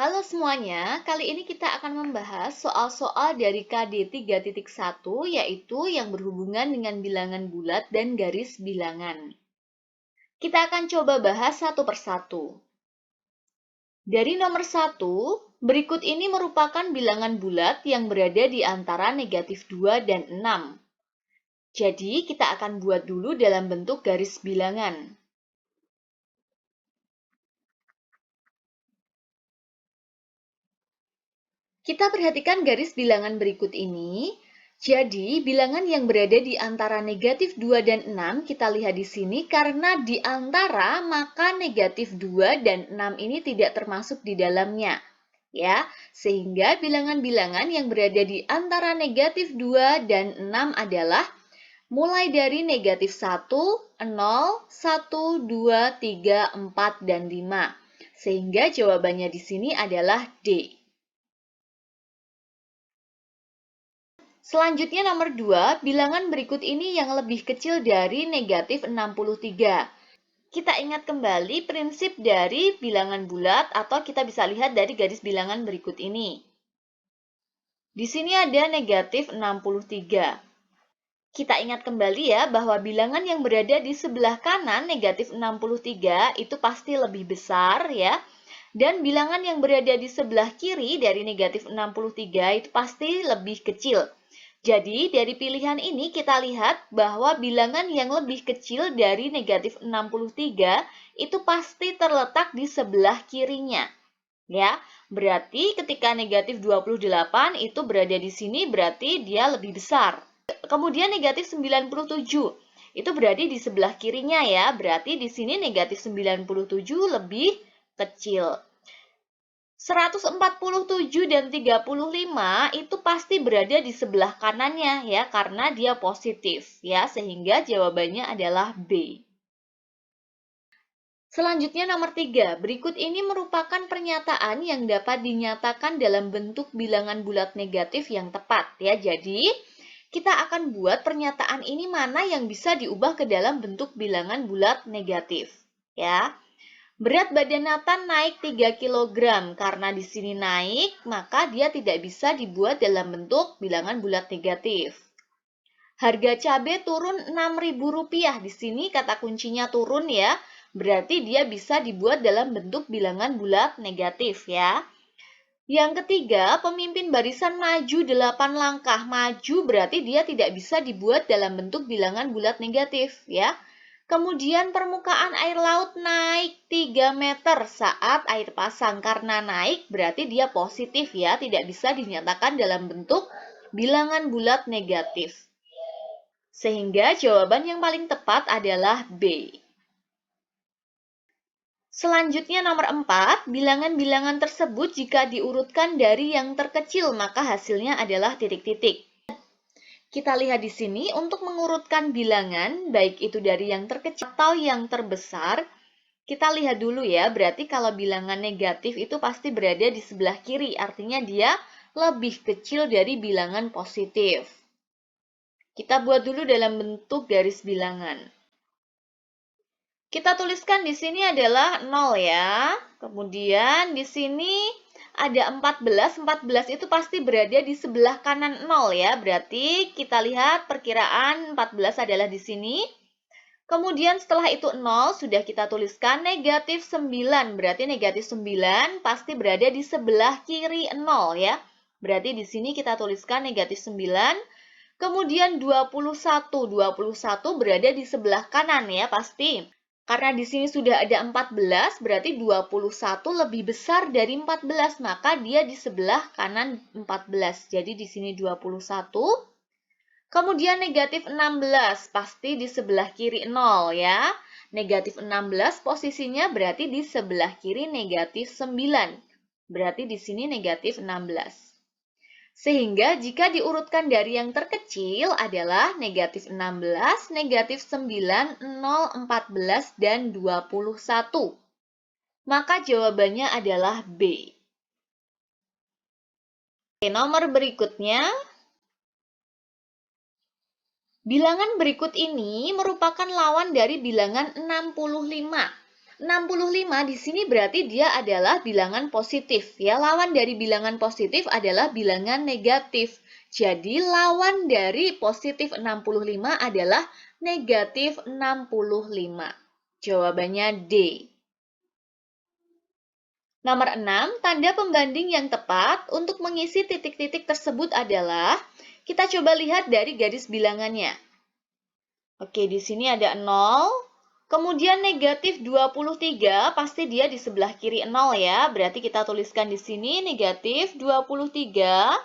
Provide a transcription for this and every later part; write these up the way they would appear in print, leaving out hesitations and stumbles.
Halo semuanya, kali ini kita akan membahas soal-soal dari KD 3.1 yaitu yang berhubungan dengan bilangan bulat dan garis bilangan. Kita akan coba bahas satu persatu. Dari nomor 1, berikut ini merupakan bilangan bulat yang berada di antara negatif 2 dan 6. Jadi kita akan buat dulu dalam bentuk garis bilangan. Kita perhatikan garis bilangan berikut ini. Jadi, bilangan yang berada di antara negatif 2 dan 6, kita lihat di sini karena di antara, maka negatif 2 dan 6 ini tidak termasuk di dalamnya. Ya, sehingga bilangan-bilangan yang berada di antara negatif 2 dan 6 adalah mulai dari negatif 1, 0, 1, 2, 3, 4, dan 5. Sehingga jawabannya di sini adalah D. Selanjutnya nomor 2, bilangan berikut ini yang lebih kecil dari negatif 63. Kita ingat kembali prinsip dari bilangan bulat atau kita bisa lihat dari garis bilangan berikut ini. Di sini ada negatif 63. Kita ingat kembali ya bahwa bilangan yang berada di sebelah kanan negatif 63 itu pasti lebih besar ya. Dan bilangan yang berada di sebelah kiri dari negatif 63 itu pasti lebih kecil. Jadi, dari pilihan ini kita lihat bahwa bilangan yang lebih kecil dari negatif 63 itu pasti terletak di sebelah kirinya. Ya, berarti ketika negatif 28 itu berada di sini berarti dia lebih besar. Kemudian negatif 97 itu berada di sebelah kirinya ya, berarti di sini negatif 97 lebih kecil. 147 dan 35 itu pasti berada di sebelah kanannya ya karena dia positif ya sehingga jawabannya adalah B. Selanjutnya nomor 3. Berikut ini merupakan pernyataan yang dapat dinyatakan dalam bentuk bilangan bulat negatif yang tepat ya. Jadi, kita akan buat pernyataan ini mana yang bisa diubah ke dalam bentuk bilangan bulat negatif ya. Berat badan Nathan naik 3 kg. Karena di sini naik, maka dia tidak bisa dibuat dalam bentuk bilangan bulat negatif. Harga cabai turun Rp6.000. Di sini kata kuncinya turun ya. Berarti dia bisa dibuat dalam bentuk bilangan bulat negatif ya. Yang ketiga, pemimpin barisan maju 8 langkah. Maju berarti dia tidak bisa dibuat dalam bentuk bilangan bulat negatif ya. Kemudian permukaan air laut naik 3 meter saat air pasang. Karena naik berarti dia positif ya, tidak bisa dinyatakan dalam bentuk bilangan bulat negatif. Sehingga jawaban yang paling tepat adalah B. Selanjutnya nomor 4, bilangan-bilangan tersebut jika diurutkan dari yang terkecil maka hasilnya adalah titik-titik. Kita lihat di sini untuk mengurutkan bilangan, baik itu dari yang terkecil atau yang terbesar, kita lihat dulu ya, berarti kalau bilangan negatif itu pasti berada di sebelah kiri, artinya dia lebih kecil dari bilangan positif. Kita buat dulu dalam bentuk garis bilangan. Kita tuliskan di sini adalah 0 ya, kemudian di sini ada 14, 14 itu pasti berada di sebelah kanan 0 ya, berarti kita lihat perkiraan 14 adalah di sini. Kemudian setelah itu 0, sudah kita tuliskan negatif 9, berarti negatif 9 pasti berada di sebelah kiri 0 ya. Berarti di sini kita tuliskan negatif 9, kemudian 21, 21 berada di sebelah kanan ya pasti. Karena di sini sudah ada 14, berarti 21 lebih besar dari 14, maka dia di sebelah kanan 14. Jadi di sini 21. Kemudian negatif 16, pasti di sebelah kiri 0 ya. Negatif 16 posisinya berarti di sebelah kiri negatif 9. Berarti di sini negatif 16. Sehingga jika diurutkan dari yang terkecil adalah negatif 16, negatif 9, 0, 14, dan 21. Maka jawabannya adalah B. Oke, nomor berikutnya. Bilangan berikut ini merupakan lawan dari bilangan 65. 65 di sini berarti dia adalah bilangan positif. Ya, lawan dari bilangan positif adalah bilangan negatif. Jadi, lawan dari positif 65 adalah negatif 65. Jawabannya D. Nomor 6, tanda pembanding yang tepat untuk mengisi titik-titik tersebut adalah, kita coba lihat dari garis bilangannya. Oke, di sini ada 0, kemudian negatif 23, pasti dia di sebelah kiri 0 ya, berarti kita tuliskan di sini negatif 23.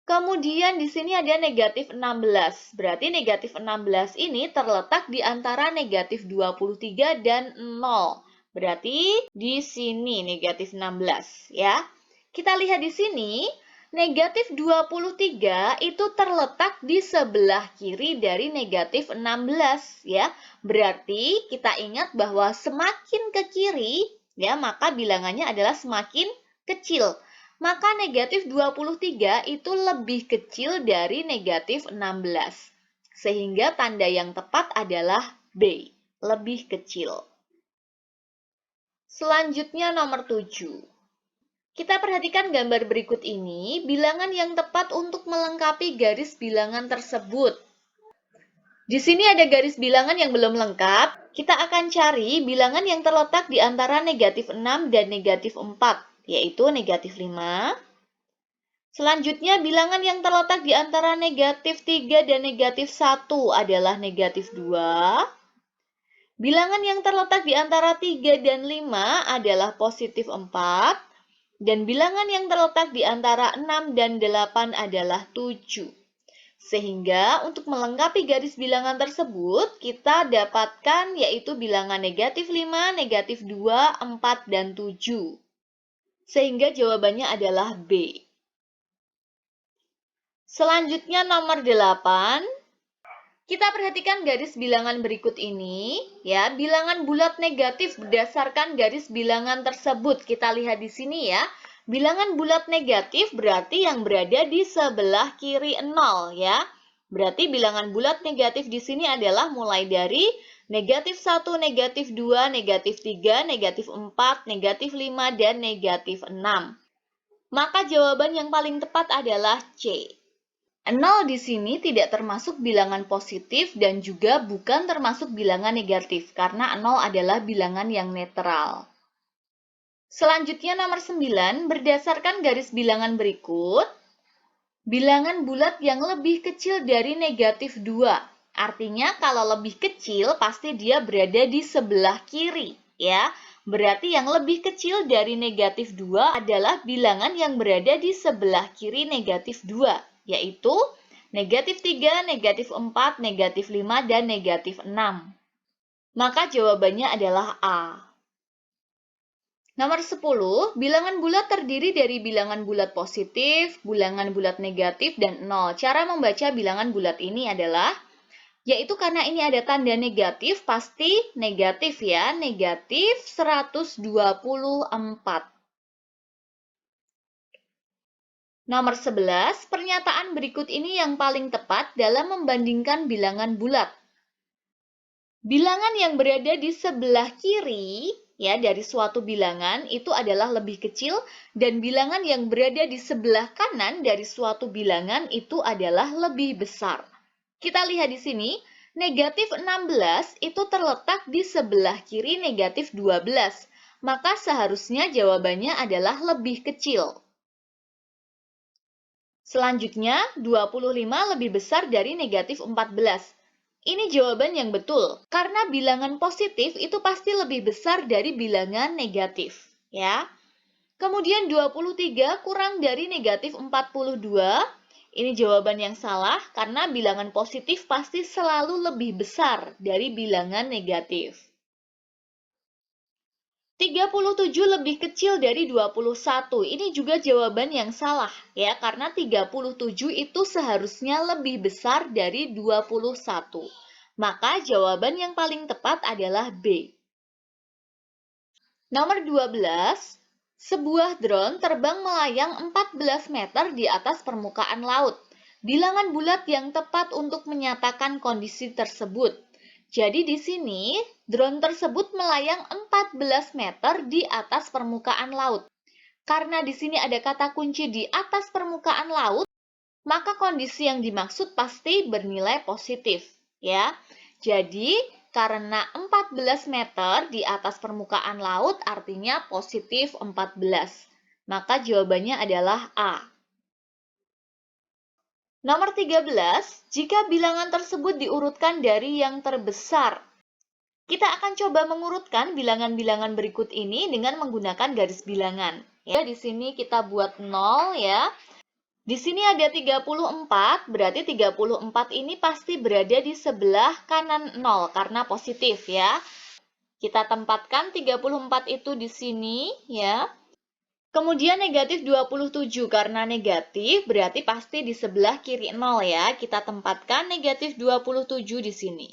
Kemudian di sini ada negatif 16, berarti negatif 16 ini terletak di antara negatif 23 dan 0. Berarti di sini negatif 16 ya. Kita lihat di sini, negatif 23 itu terletak di sebelah kiri dari negatif 16 ya. Berarti kita ingat bahwa semakin ke kiri ya, maka bilangannya adalah semakin kecil. Maka negatif 23 itu lebih kecil dari negatif 16. Sehingga tanda yang tepat adalah B, lebih kecil. Selanjutnya nomor 7. Kita perhatikan gambar berikut ini, bilangan yang tepat untuk melengkapi garis bilangan tersebut. Di sini ada garis bilangan yang belum lengkap, kita akan cari bilangan yang terletak di antara negatif 6 dan negatif 4, yaitu negatif 5. Selanjutnya, bilangan yang terletak di antara negatif 3 dan negatif 1 adalah negatif 2. Bilangan yang terletak di antara 3 dan 5 adalah positif 4. Dan bilangan yang terletak di antara 6 dan 8 adalah 7. Sehingga untuk melengkapi garis bilangan tersebut, kita dapatkan yaitu bilangan negatif 5, negatif 2, 4, dan 7. Sehingga jawabannya adalah B. Selanjutnya nomor 8. Kita perhatikan garis bilangan berikut ini, ya. Bilangan bulat negatif berdasarkan garis bilangan tersebut. Kita lihat di sini ya. Bilangan bulat negatif berarti yang berada di sebelah kiri 0 ya. Berarti bilangan bulat negatif di sini adalah mulai dari negatif 1, negatif 2, negatif 3, negatif 4, negatif 5, dan negatif 6. Maka jawaban yang paling tepat adalah C. 0 di sini tidak termasuk bilangan positif dan juga bukan termasuk bilangan negatif karena 0 adalah bilangan yang netral. Selanjutnya nomor 9, berdasarkan garis bilangan berikut, bilangan bulat yang lebih kecil dari negatif 2. Artinya kalau lebih kecil pasti dia berada di sebelah kiri ya. Berarti yang lebih kecil dari negatif 2 adalah bilangan yang berada di sebelah kiri negatif 2. Yaitu negatif 3, negatif 4, negatif 5, dan negatif 6. Maka jawabannya adalah A. Nomor 10, bilangan bulat terdiri dari bilangan bulat positif, bilangan bulat negatif, dan 0. Cara membaca bilangan bulat ini adalah, yaitu karena ini ada tanda negatif, pasti negatif ya, negatif 124. Nomor 11, pernyataan berikut ini yang paling tepat dalam membandingkan bilangan bulat. Bilangan yang berada di sebelah kiri ya dari suatu bilangan itu adalah lebih kecil dan bilangan yang berada di sebelah kanan dari suatu bilangan itu adalah lebih besar. Kita lihat di sini, negatif 16 itu terletak di sebelah kiri negatif 12. Maka seharusnya jawabannya adalah lebih kecil. Selanjutnya, 25 lebih besar dari negatif 14. Ini jawaban yang betul, karena bilangan positif itu pasti lebih besar dari bilangan negatif. Ya. Kemudian 23 kurang dari negatif 42. Ini jawaban yang salah, karena bilangan positif pasti selalu lebih besar dari bilangan negatif. 37 lebih kecil dari 21. Ini juga jawaban yang salah ya, karena 37 itu seharusnya lebih besar dari 21. Maka jawaban yang paling tepat adalah B. Nomor 12, sebuah drone terbang melayang 14 meter di atas permukaan laut. Bilangan bulat yang tepat untuk menyatakan kondisi tersebut. Jadi di sini, drone tersebut melayang 14 meter di atas permukaan laut. Karena di sini ada kata kunci di atas permukaan laut, maka kondisi yang dimaksud pasti bernilai positif, ya. Jadi, karena 14 meter di atas permukaan laut artinya positif 14. Maka jawabannya adalah A. Nomor 13, jika bilangan tersebut diurutkan dari yang terbesar. Kita akan coba mengurutkan bilangan-bilangan berikut ini dengan menggunakan garis bilangan. Ya, di sini kita buat 0 ya. Di sini ada 34, berarti 34 ini pasti berada di sebelah kanan 0 karena positif ya. Kita tempatkan 34 itu di sini ya. Kemudian negatif 27 karena negatif berarti pasti di sebelah kiri 0 ya. Kita tempatkan negatif 27 di sini.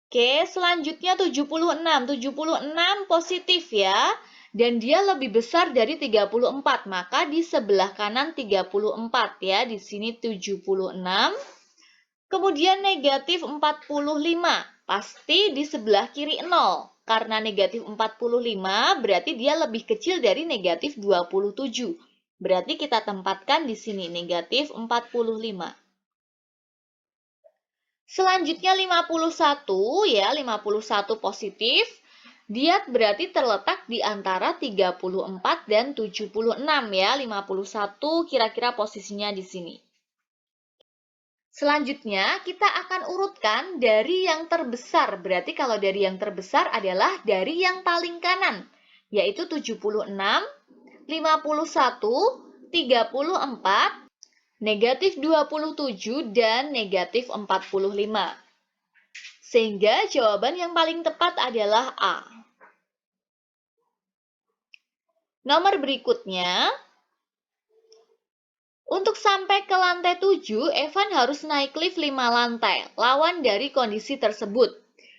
Oke, selanjutnya 76. 76 positif ya. Dan dia lebih besar dari 34, maka di sebelah kanan 34 ya, di sini 76. Kemudian negatif 45, pasti di sebelah kiri 0. Karena negatif 45 berarti dia lebih kecil dari negatif 27. Berarti kita tempatkan di sini negatif 45. Selanjutnya 51 ya, 51 positif. Dia berarti terletak di antara 34 dan 76 ya. 51 kira-kira posisinya di sini. Selanjutnya kita akan urutkan dari yang terbesar. Berarti kalau dari yang terbesar adalah dari yang paling kanan, yaitu 76, 51, 34, negatif 27, dan negatif 45. Sehingga jawaban yang paling tepat adalah A. Nomor berikutnya, untuk sampai ke lantai 7, Evan harus naik lift 5 lantai, lawan dari kondisi tersebut.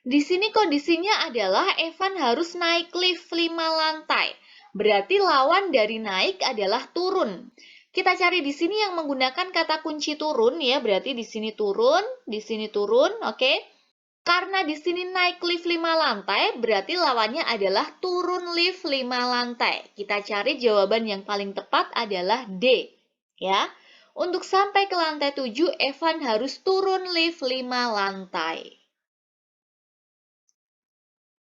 Di sini kondisinya adalah Evan harus naik lift 5 lantai, berarti lawan dari naik adalah turun. Kita cari di sini yang menggunakan kata kunci turun ya, berarti di sini turun, oke? Karena di sini naik lift 5 lantai, berarti lawannya adalah turun lift 5 lantai. Kita cari jawaban yang paling tepat adalah D. Ya. Untuk sampai ke lantai 7, Evan harus turun lift 5 lantai.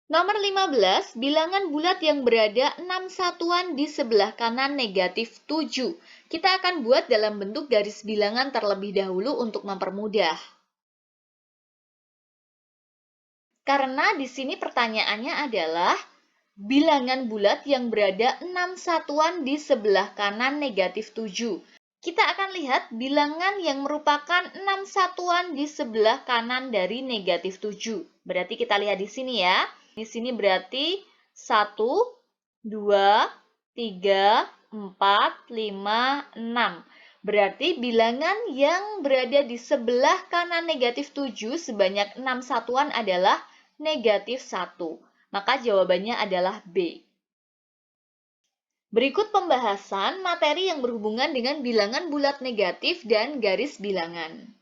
Nomor 15, bilangan bulat yang berada 6 satuan di sebelah kanan negatif 7. Kita akan buat dalam bentuk garis bilangan terlebih dahulu untuk mempermudah. Karena di sini pertanyaannya adalah bilangan bulat yang berada 6 satuan di sebelah kanan negatif 7. Kita akan lihat bilangan yang merupakan 6 satuan di sebelah kanan dari negatif 7. Berarti kita lihat di sini ya. Di sini berarti 1, 2, 3, 4, 5, 6. Berarti bilangan yang berada di sebelah kanan negatif 7 sebanyak 6 satuan adalah negatif 1. Maka jawabannya adalah B. Berikut pembahasan materi yang berhubungan dengan bilangan bulat negatif dan garis bilangan.